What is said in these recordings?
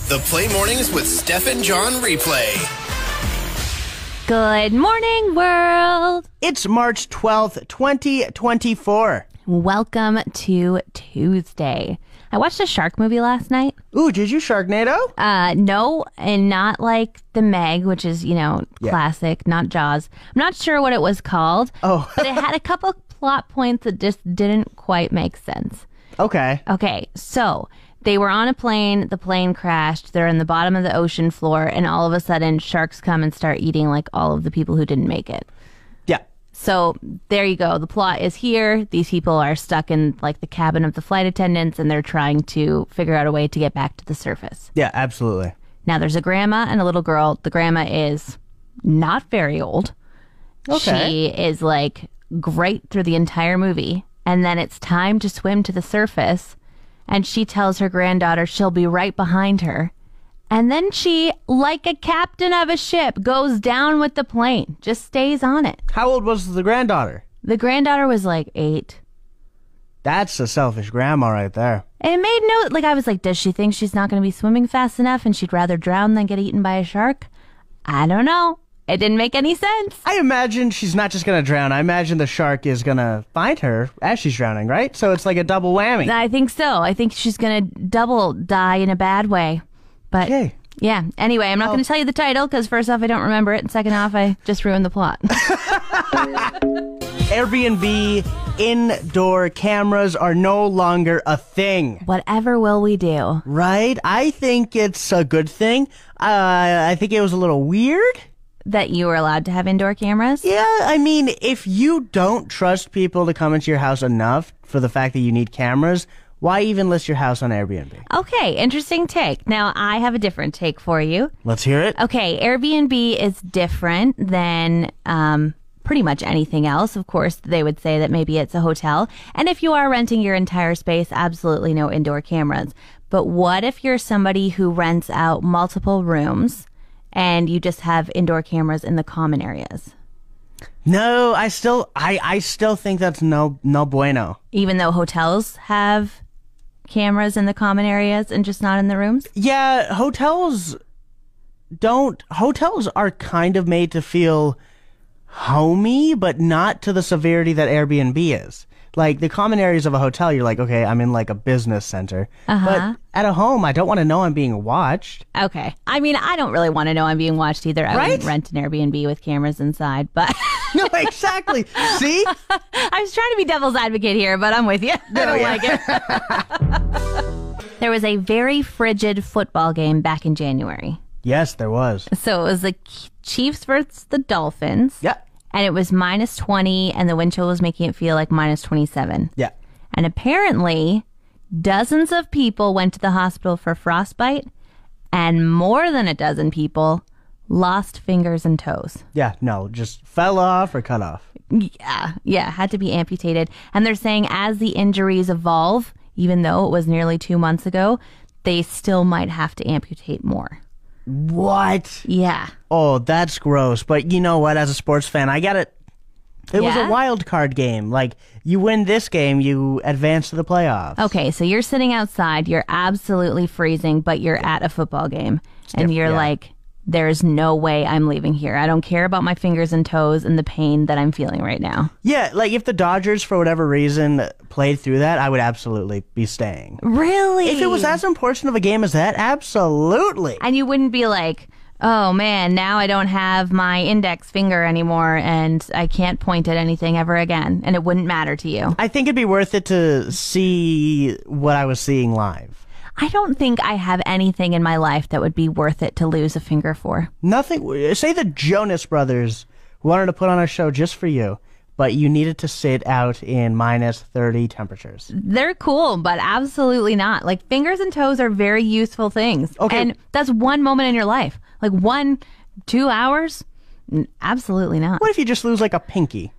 The Play Mornings with Steph and John replay. Good morning, world. It's March 12th, 2024. Welcome to Tuesday. I watched a shark movie last night. Ooh, did you Sharknado? No, and not like The Meg, which is, classic, not Jaws. I'm not sure what it was called. Oh. But it had a couple plot points that just didn't quite make sense. Okay, so they were on a plane, the plane crashed, they're in the bottom of the ocean floor, and all of a sudden sharks come and start eating like all of the people who didn't make it. Yeah. So there you go. The plot is here. These people are stuck in like the cabin of the flight attendants, and they're trying to figure out a way to get back to the surface. Yeah, absolutely. Now there's a grandma and a little girl. The grandma is not very old. Okay. She is like great through the entire movie. And then it's time to swim to the surface. And she tells her granddaughter she'll be right behind her. And then she, like a captain of a ship, goes down with the plane. Just stays on it. How old was the granddaughter? The granddaughter was like 8. That's a selfish grandma right there. And it made I was like, does she think she's not going to be swimming fast enough and she'd rather drown than get eaten by a shark? I don't know. It didn't make any sense. I imagine she's not just going to drown. I imagine the shark is going to find her as she's drowning, right? So it's like a double whammy. I think so. I think she's going to double die in a bad way. But Okay. yeah. Anyway, I'm not going to tell you the title because first off, I don't remember it. And second off, I just ruined the plot. Airbnb indoor cameras are no longer a thing. Whatever will we do? Right? I think it's a good thing. I think it was a little weird. That you were allowed to have indoor cameras? Yeah, I mean, if you don't trust people to come into your house enough for the fact that you need cameras, why even list your house on Airbnb? Okay, interesting take. Now, I have a different take for you. Let's hear it. Okay, Airbnb is different than pretty much anything else. Of course, they would say that maybe it's a hotel. And if you are renting your entire space, absolutely no indoor cameras. But what if you're somebody who rents out multiple rooms and you just have indoor cameras in the common areas? No, I still think that's no bueno. Even though hotels have cameras in the common areas and just not in the rooms? Yeah, hotels are kind of made to feel homey, but not to the severity that Airbnb is. Like, the common areas of a hotel, you're like, okay, I'm in like a business center. But at a home, I don't want to know I'm being watched. Okay. I mean, I don't really want to know I'm being watched either. I wouldn't rent an Airbnb with cameras inside, but... No, exactly. See? I was trying to be devil's advocate here, but I'm with you. I don't like it. There was a very frigid football game back in January. Yes, there was. So it was the Chiefs versus the Dolphins. Yeah. And it was minus 20, and the wind chill was making it feel like minus 27. Yeah. And apparently, dozens of people went to the hospital for frostbite, and more than a dozen people lost fingers and toes. Yeah, no, just fell off or cut off. Yeah, had to be amputated. And they're saying as the injuries evolve, even though it was nearly 2 months ago, they still might have to amputate more. What? Yeah. Oh, that's gross. But you know what? As a sports fan, I get it. It was a wild card game. Like, you win this game, you advance to the playoffs. Okay, so you're sitting outside, you're absolutely freezing, but you're at a football game. And you're like, there's no way I'm leaving here. I don't care about my fingers and toes and the pain that I'm feeling right now. Yeah, like if the Dodgers, for whatever reason, played through that, I would absolutely be staying. Really? If it was as important of a game as that, absolutely. And you wouldn't be like, oh man, now I don't have my index finger anymore and I can't point at anything ever again. And it wouldn't matter to you. I think it'd be worth it to see what I was seeing live. I don't think I have anything in my life that would be worth it to lose a finger for. Nothing. Say the Jonas Brothers wanted to put on a show just for you, but you needed to sit out in minus 30 temperatures. They're cool, but absolutely not. Like, fingers and toes are very useful things. Okay. And that's one moment in your life. Like 1-2 hours? Absolutely not. What if you just lose like a pinky?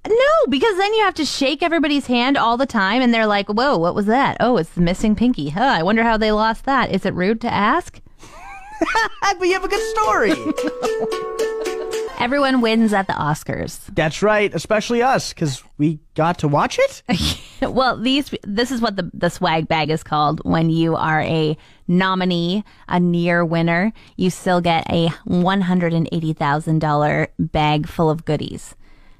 No, because then you have to shake everybody's hand all the time, and they're like, whoa, what was that? Oh, it's the missing pinky. Huh, I wonder how they lost that. Is it rude to ask? But you have a good story. Everyone wins at the Oscars. That's right, especially us, because we got to watch it. Well, this is what the swag bag is called. When you are a nominee, a near winner, you still get a $180,000 bag full of goodies.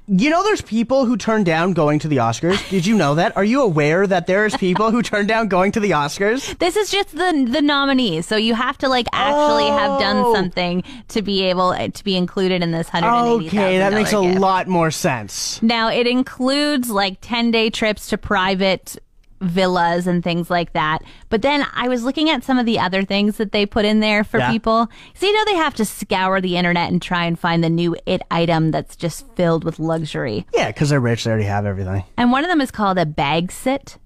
You know there's people who turn down going to the Oscars? Did you know that? Are you aware that there's people who turn down going to the Oscars? This is just the nominees, so you have to actually have done something to be able to be included in this $180,000. Okay, that makes a gift. lot more sense. Now, it includes 10-day trips to private villas and things like that. But then I was looking at some of the other things that they put in there for people. So, they have to scour the internet and try and find the new it item that's just filled with luxury. Yeah, because they're rich. They already have everything. And one of them is called a bag sit.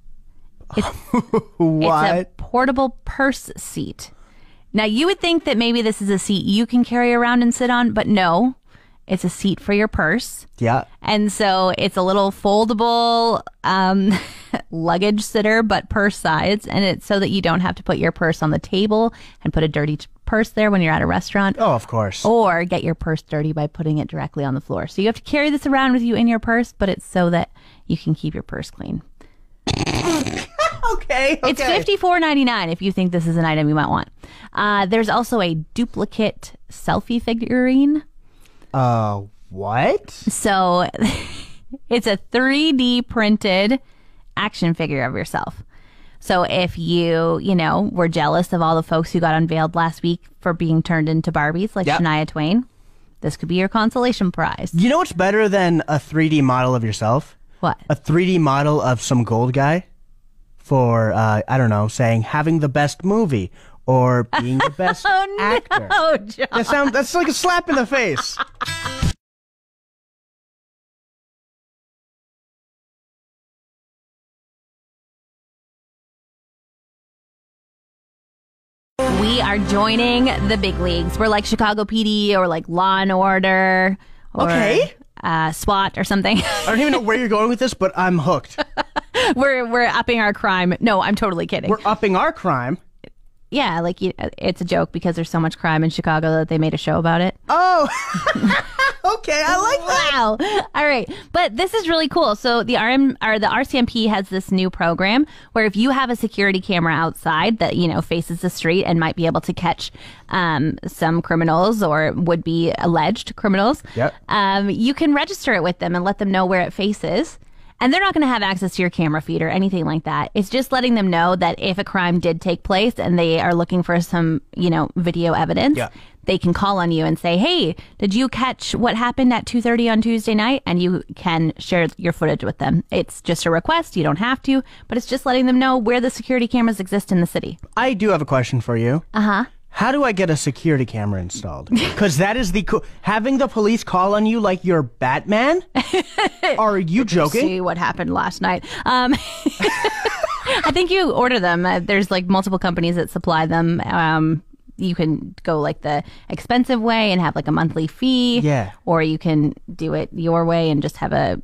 It's a portable purse seat. Now, you would think that maybe this is a seat you can carry around and sit on, but no. It's a seat for your purse. Yeah. And so it's a little foldable luggage sitter, but purse size. And it's so that you don't have to put your purse on the table and put a dirty purse there when you're at a restaurant. Oh, of course. Or get your purse dirty by putting it directly on the floor. So you have to carry this around with you in your purse, but it's so that you can keep your purse clean. Okay. It's $54.99 if you think this is an item you might want. There's also a duplicate selfie figurine. What? So it's a 3D printed action figure of yourself. So if you were jealous of all the folks who got unveiled last week for being turned into Barbies like Shania Twain, this could be your consolation prize. You know what's better than a 3D model of yourself? What? A 3D model of some gold guy for, I don't know, saying having the best movie or being the best actor. Oh, John. That's like a slap in the face. We are joining the big leagues. We're like Chicago PD or like Law and Order or SWAT or something. I don't even know where you're going with this, but I'm hooked. We're upping our crime. No, I'm totally kidding. We're upping our crime. Yeah, it's a joke because there's so much crime in Chicago that they made a show about it. Oh, okay, I like that. Wow. All right, but this is really cool. So the RCMP has this new program where if you have a security camera outside that faces the street and might be able to catch some criminals or would be alleged criminals, you can register it with them and let them know where it faces. And they're not going to have access to your camera feed or anything like that. It's just letting them know that if a crime did take place and they are looking for some, video evidence, they can call on you and say, hey, did you catch what happened at 2:30 on Tuesday night? And you can share your footage with them. It's just a request. You don't have to, but it's just letting them know where the security cameras exist in the city. I do have a question for you. Uh-huh. How do I get a security camera installed? Because that is having the police call on you like you're Batman? Are you joking? See what happened last night. I think you order them. There's multiple companies that supply them. You can go the expensive way and have a monthly fee. Yeah. Or you can do it your way and just have a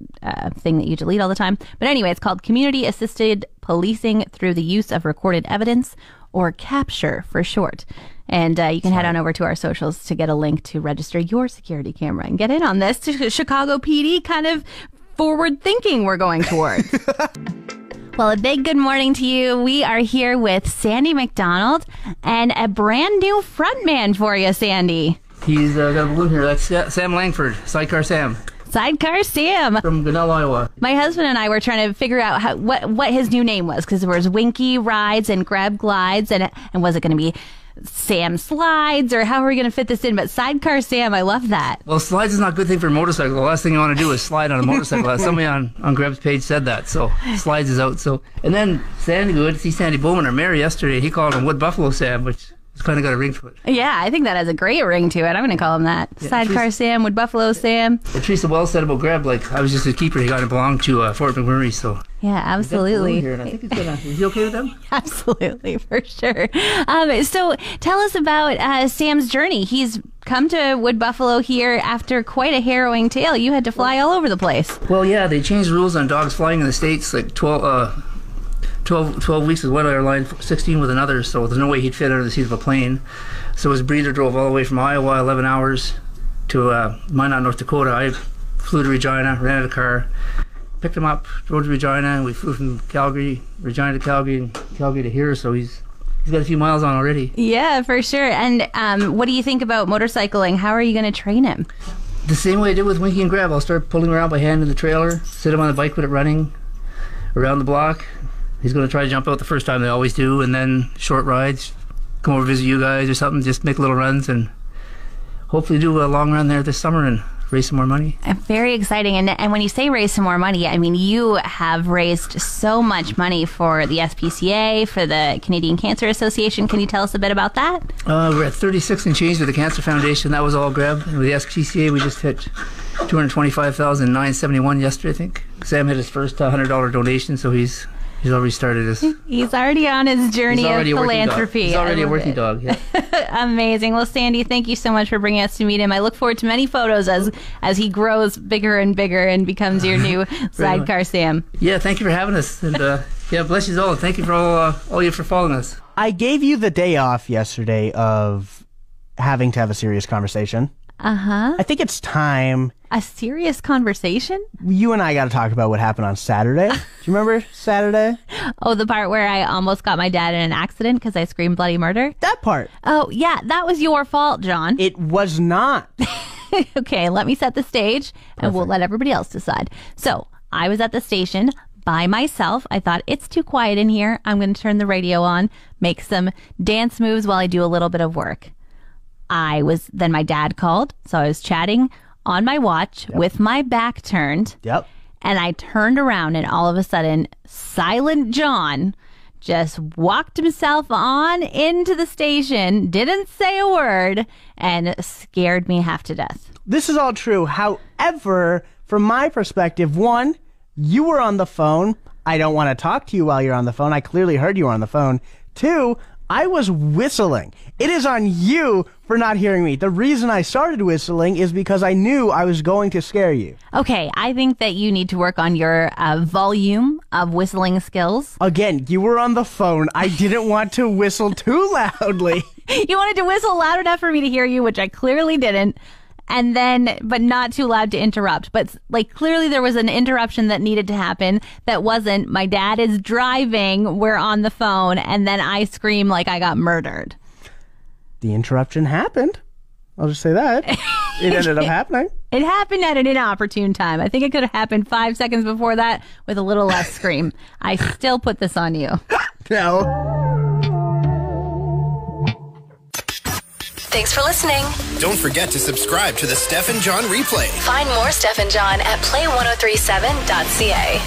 thing that you delete all the time. But anyway, it's called Community Assisted Policing Through the Use of Recorded Evidence, or CAPTURE for short. And you can head on over to our socials to get a link to register your security camera and get in on this. Chicago PD kind of forward thinking we're going towards. Well, a big good morning to you. We are here with Sandy McDonald and a brand new frontman for you, Sandy. He's got a balloon here. That's Sam Langford, Sidecar Sam. Sidecar Sam. From Grinnell, Iowa. My husband and I were trying to figure out what his new name was, because there was Winky Rides and Grab Glides, and was it going to be Sam Slides, or how are we going to fit this in? But Sidecar Sam, I love that. Well, slides is not a good thing for a motorcycle. The last thing you want to do is slide on a motorcycle. Somebody on Greb's page said that, so slides is out. So, and then Sandy, we went to see Sandy Bowman or Mary yesterday. He called him Wood Buffalo Sam, which it's kind of got a ring to it. Yeah, I think that has a great ring to it. I'm going to call him that. Yeah, Sidecar Sam, Wood Buffalo Sam. What Teresa Wells said about Greb, I was just a keeper. He got to belong to Fort McMurray, so. Yeah, absolutely. Here, and I think it's gonna, is he okay with them? Absolutely, for sure. So tell us about Sam's journey. He's come to Wood Buffalo here after quite a harrowing tale. You had to fly all over the place. Well, yeah, they changed rules on dogs flying in the States 12 weeks with one airline, 16 with another, so there's no way he'd fit under the seat of a plane. So his breeder drove all the way from Iowa, 11 hours, to Minot, North Dakota. I flew to Regina, rented a car, picked him up, drove to Regina, and we flew from Regina to Calgary, and Calgary to here. So he's got a few miles on already. Yeah, for sure. And what do you think about motorcycling? How are you going to train him? The same way I did with Winky and Grab. I'll start pulling around by hand in the trailer, sit him on the bike with it running around the block. He's going to try to jump out the first time, they always do, and then short rides, come over visit you guys or something, just make little runs, and hopefully do a long run there this summer and raise some more money. Very exciting. And when you say raise some more money, I mean, you have raised so much money for the SPCA, for the Canadian Cancer Association. Can you tell us a bit about that? We're at 36 and change with the Cancer Foundation. That was all Grab. And with the SPCA, we just hit $225,971 yesterday, I think. Sam hit his first $100 donation, so he's already started his... He's already on his journey of philanthropy. He's already a working dog. Yeah. Amazing. Well, Sandy, thank you so much for bringing us to meet him. I look forward to many photos as he grows bigger and bigger and becomes your new sidecar Sam. Yeah, thank you for having us. And yeah, bless you all. Thank you for all you for following us. I gave you the day off yesterday of having to have a serious conversation. I think it's time. A serious conversation? You and I got to talk about what happened on Saturday. Do you remember Saturday? Oh, the part where I almost got my dad in an accident because I screamed bloody murder? That part. Oh, yeah, that was your fault, John. It was not. Okay, let me set the stage and we'll let everybody else decide. So, I was at the station by myself. I thought, it's too quiet in here. I'm going to turn the radio on, make some dance moves while I do a little bit of work. Then my dad called, so I was chatting on my watch with my back turned. Yep. And I turned around and all of a sudden, Silent John just walked himself on into the station, didn't say a word, and scared me half to death. This is all true. However, from my perspective, one, you were on the phone. I don't want to talk to you while you're on the phone. I clearly heard you were on the phone. Two, I was whistling. It is on you for not hearing me. The reason I started whistling is because I knew I was going to scare you. Okay, I think that you need to work on your volume of whistling skills. Again, you were on the phone. I didn't want to whistle too loudly. You wanted to whistle loud enough for me to hear you, which I clearly didn't. And then, but not too loud to interrupt. But like clearly there was an interruption that needed to happen that wasn't, my dad is driving, we're on the phone, and then I scream like I got murdered. The interruption happened. I'll just say that. It ended up happening. It happened at an inopportune time. I think it could have happened 5 seconds before that with a little less scream. I still put this on you. No. Thanks for listening. Don't forget to subscribe to the Steph and John replay. Find more Steph and John at play1037.ca.